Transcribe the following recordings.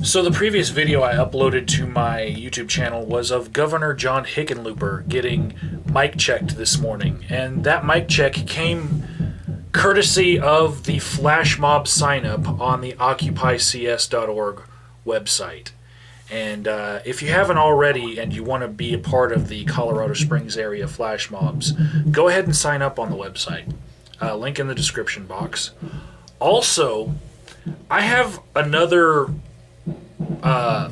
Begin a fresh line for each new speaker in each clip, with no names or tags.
So the previous video I uploaded to my YouTube channel was of Governor John Hickenlooper getting mic checked this morning, and that mic check came courtesy of the flash mob sign up on the occupycs.org website. And if you haven't already and you want to be a part of the Colorado Springs area flash mobs, go ahead and sign up on the website. Link in the description box. Also, I have another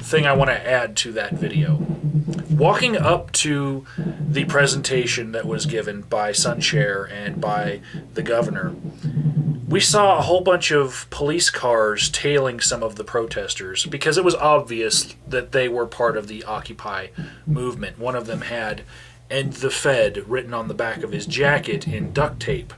thing I want to add to that video. Walking up to the presentation that was given by Sunshare and by the governor, we saw a whole bunch of police cars tailing some of the protesters because it was obvious that they were part of the Occupy movement. One of them had "End the Fed" written on the back of his jacket in duct tape.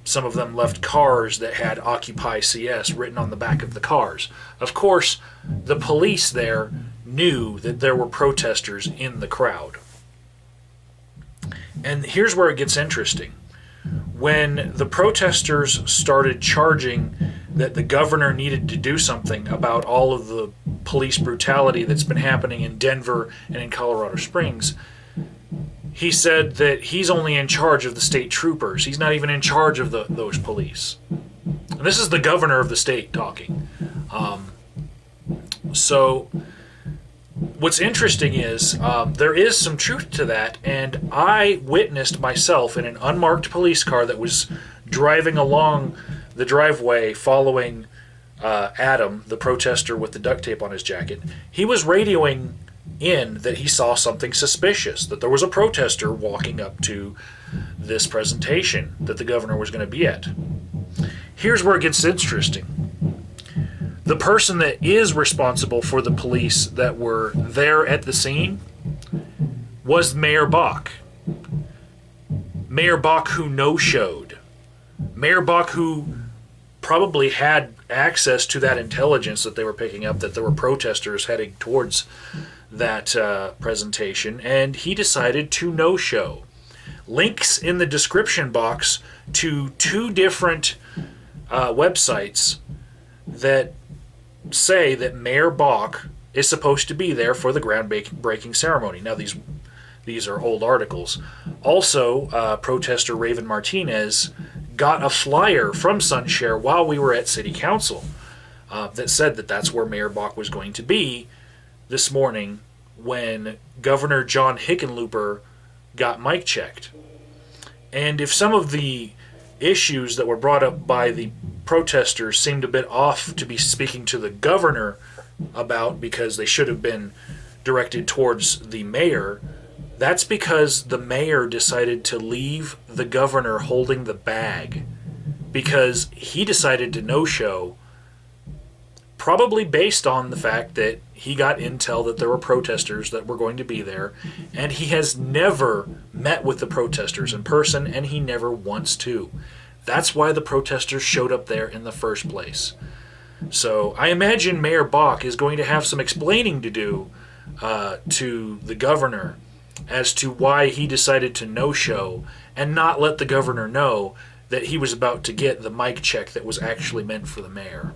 Some of them left cars that had Occupy CS written on the back of the cars. Of course, the police there knew that there were protesters in the crowd. And here's where it gets interesting. When the protesters started charging that the governor needed to do something about all of the police brutality that's been happening in Denver and in Colorado Springs, he said that he's only in charge of the state troopers. He's not even in charge of those police. And this is the governor of the state talking. So what's interesting is there is some truth to that, and I witnessed myself in an unmarked police car that was driving along the driveway following Adam, the protester with the duct tape on his jacket. He was radioing in that he saw something suspicious, that there was a protester walking up to this presentation that the governor was going to be at. Here's where it gets interesting. The person that is responsible for the police that were there at the scene was Mayor Bach. Mayor Bach, who no-showed. Mayor Bach, who probably had access to that intelligence that they were picking up, that there were protesters heading towards that presentation, and he decided to no-show. Links in the description box to two different websites that say that Mayor Bach is supposed to be there for the groundbreaking ceremony. Now, these are old articles. Also, protester Raven Martinez got a flyer from Sunshare while we were at City Council that said that that's where Mayor Bach was going to be this morning when Governor John Hickenlooper got mic checked. And if some of the issues that were brought up by the protesters seemed a bit off to be speaking to the governor about because they should have been directed towards the mayor, that's because the mayor decided to leave the governor holding the bag because he decided to no-show, probably based on the fact that he got intel that there were protesters that were going to be there, and he has never met with the protesters in person, and he never wants to. That's why the protesters showed up there in the first place. So I imagine Mayor Bach is going to have some explaining to do to the governor as to why he decided to no-show and not let the governor know that he was about to get the mic check that was actually meant for the mayor.